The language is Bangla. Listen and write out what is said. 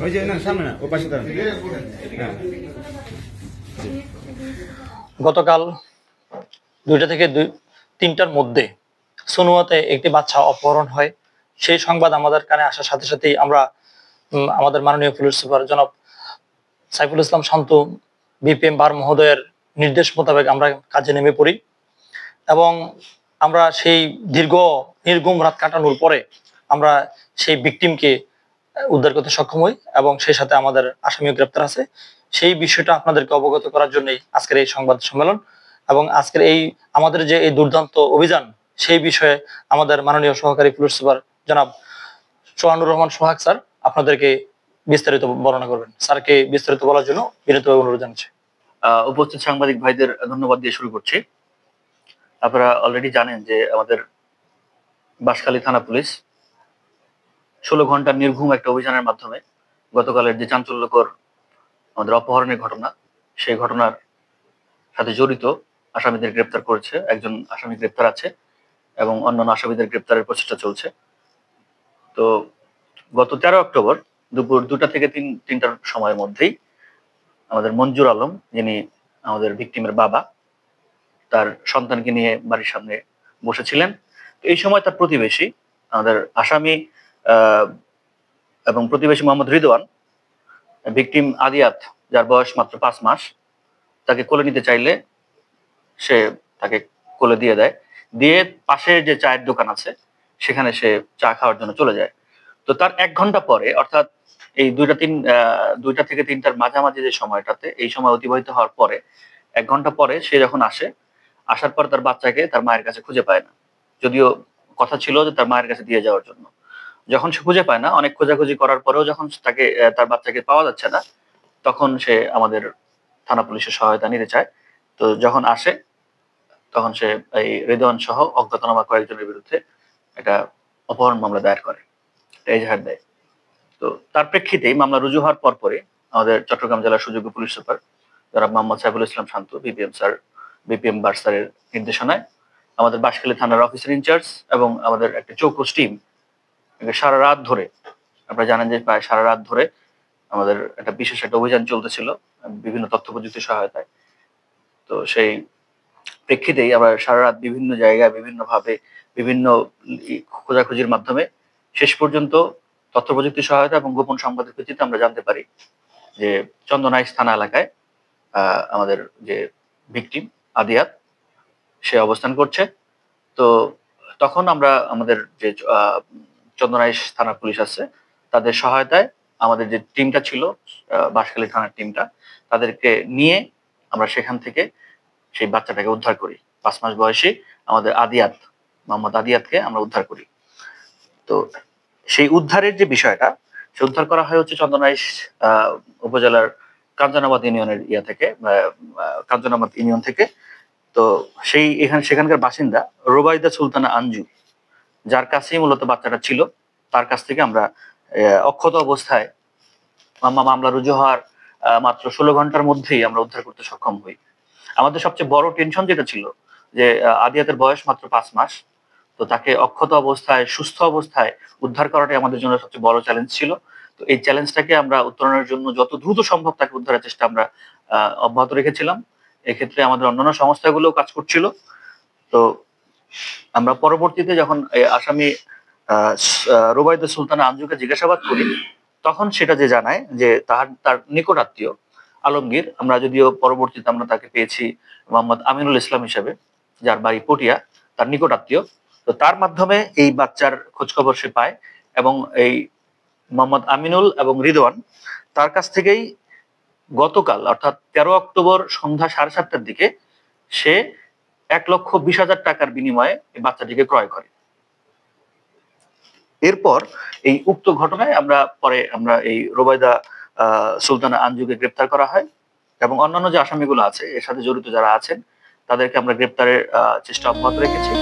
ওই যে না সামনে না ও পাশে দাঁড়ান। গতকাল 2টা থেকে 3টার মধ্যে সুনুয়াতে একটি বাচ্চা অপহরণ হয়। সেই সংবাদ আমাদের কানে আসার সাথে সাথেই আমরা আমাদের মাননীয় পুলিশ সুপার জনাব সাইফুল ইসলাম শান্ত বিপিএম বার মহোদয়ের নির্দেশ মোতাবেক আমরা কাজে নেমে পড়ি এবং আমরা সেই দীর্ঘ নির্ঘুম রাত কাটানোর পরে আমরা সেই ভিকটিমকে উদ্ধার করতে সক্ষম হই এবং সেই সাথে আমাদের আসামিও গ্রেপ্তার আছে। সেই বিষয়টা আপনাদেরকে অবগত করার জন্যই আজকের এই সংবাদ সম্মেলন এবং আজকের এই আমাদের যে এই দুর্দান্ত অভিযান সেই বিষয়ে আমাদের মাননীয় সহকারী পুলিশ সুপার জনাব সোহানুর রহমান সোহাগ স্যার আপনাদেরকে বিস্তারিত বর্ণনা করবেন। স্যারকে বিস্তারিত বলার জন্য বিনীতভাবে অনুরোধ জানাচ্ছি। উপস্থিত সাংবাদিক ভাইদের ধন্যবাদ দিয়ে শুরু করছি। আপনারা অলরেডি জানেন যে আমাদের বাঁশখালী থানা পুলিশ 16 ঘন্টার নির্ঘুম একটা অভিযানের মাধ্যমে গতকালের যে চাঞ্চল্যকর আমাদের অপহরণের ঘটনা, সেই ঘটনার সাথে জড়িত আসামিদের গ্রেপ্তার করেছে। একজন আসামি গ্রেপ্তার আছে এবং অন্যান্য আসামিদের গ্রেপ্তারের প্রচেষ্টা চলছে। তো গত 13 অক্টোবর দুপুর 2টা থেকে 3টার সময়ের মধ্যেই আমাদের মঞ্জুর আলম, যিনি আমাদের ভিকটিমের বাবা, তার সন্তানকে নিয়ে বাড়ির সামনে বসেছিলেন। এই সময় তার প্রতিবেশী আমাদের আসামি এবং প্রতিবেশী মোহাম্মদ রিদওয়ান, ভিকটিম আদিয়াত যার বয়স মাত্র 5 মাস, তাকে কোলে নিতে চাইলে সে তাকে কোলে দিয়ে দেয়। দিয়ে পাশে যে চায়ের দোকান আছে সেখানে সে চা খাওয়ার জন্য চলে যায়। তো তার 1 ঘন্টা পরে, অর্থাৎ এই 2টা থেকে 3টার মাঝামাঝি যে সময়টাতে, এই সময় অতিবাহিত হওয়ার পরে 1 ঘন্টা পরে সে যখন আসার পর তার বাচ্চাকে তার মায়ের কাছে খুঁজে পায় না। যদিও কথা ছিল যে তার মায়ের কাছে দিয়ে যাওয়ার জন্য। যখন সে খুঁজে পায় না, অনেক খোঁজাখুঁজি করার পরেও যখন তাকে তার বাচ্চাকে পাওয়া যাচ্ছে না, তখন সে আমাদের থানা পুলিশের সহায়তা নিতে চায়। তো যখন আসে তখন সে এই রেদওয়ান সহ অজ্ঞাতনামা কয়েকজনের বিরুদ্ধে একটা অপহরণ মামলা দায়ের করে, এজাহার দেয়। তো তার প্রেক্ষিতেই মামলা রুজু হওয়ার পরপরই আমাদের চট্টগ্রাম জেলার সুযোগ্য পুলিশ সুপার যারা মোহাম্মদ সাইফুল ইসলাম শান্ত বিপিএম বার স্যারের নির্দেশনায় আমাদের বাঁশখালী থানার অফিসার ইনচার্জ এবং আমাদের একটা চৌকস টিম সারা রাত ধরে, আপনারা জানেন যে প্রায় সারা রাত ধরে আমাদের একটা বিশেষ একটা অভিযান চলতেছিল বিভিন্ন তথ্য প্রযুক্তির সহায়তায়। তো সেই প্রেক্ষিতেই আমরা সারা রাত বিভিন্ন জায়গায় বিভিন্নভাবে বিভিন্ন খোঁজাখুঁজির মাধ্যমে শেষ পর্যন্ত তথ্য প্রযুক্তির সহায়তা এবং গোপন সংবাদের ভিত্তিতে আমরা জানতে পারি যে চন্দনাইশ থানা এলাকায় আমাদের যে ভিকটিম আদিয়াত সে অবস্থান করছে। তো তখন আমরা আমাদের যে চন্দনাইশ থানা পুলিশ আছে তাদের সহায়তায় আমাদের যে টিমটা ছিল বাঁশখালী থানার টিমটা, তাদেরকে নিয়ে আমরা সেখান থেকে সেই বাচ্চাটাকে উদ্ধার করি। 5 মাস বয়সী আমাদের মোহাম্মদ আদিয়াতকে আমরা উদ্ধার করি। তো সেই উদ্ধারের যে বিষয়টা, সে উদ্ধার করা হয় হচ্ছে চন্দনাইশ উপজেলার কাঞ্চনাবাদ ইউনিয়নের কাঞ্চনাবাদ ইউনিয়ন থেকে। তো সেখানকার বাসিন্দা রুবাইদা সুলতানা আঞ্জু, যার কাছেই মূলত বাচ্চাটা ছিল, তার কাছ থেকে আমরা অক্ষত অবস্থায় মামলা রুজু হওয়ার মাত্র 16 ঘন্টার মধ্যেই আমরা উদ্ধার করতে সক্ষম হই। আমাদের সবচেয়ে বড় টেনশন যেটা ছিল যে আদিয়াতের বয়স মাত্র 5 মাস, তো তাকে অক্ষত অবস্থায় সুস্থ অবস্থায় উদ্ধার করাটাই আমাদের জন্য সবচেয়ে বড় চ্যালেঞ্জ ছিল। তো এই চ্যালেঞ্জটাকে আমরা উত্তরণের জন্য যত দ্রুত সম্ভব তাকে উদ্ধারের চেষ্টা আমরা অব্যাহত রেখেছিলাম। এক্ষেত্রে আমাদের অন্যান্য সংস্থাগুলোও কাজ করছিল। তো আমরা পরবর্তীতে যখন আসামি রুবাইদা সুলতানা আঞ্জুকে জিজ্ঞাসাবাদ করি, তখন সেটা যে জানায় যে তার নিকট আত্মীয় আলমগীর, আমরা যদিও পরবর্তীতে আমরা তাকে পেয়েছি মোহাম্মদ আমিনুল ইসলাম হিসেবে, যার বাড়ি পটিয়া, তার নিকট আত্মীয়। তো তার মাধ্যমে এই বাচ্চার খোঁজখবর সে পায় এবং এই মোহাম্মদ আমিনুল এবং রিদওয়ান তার কাছ থেকেই গতকাল অর্থাৎ 13 অক্টোবর সন্ধ্যা 7:30টার দিকে সে 1,20,000 টাকার বিনিময়ে এই বাচ্চাটিকে ক্রয় করে। এরপর এই উক্ত ঘটনায় আমরা এই রুবাইদা সুলতানা আঞ্জুকে গ্রেপ্তার করা হয় এবং অন্যান্য যে আসামিগুলো আছে এর সাথে জড়িত যারা আছেন তাদেরকে আমরা গ্রেপ্তারের চেষ্টা অব্যাহত রেখেছি।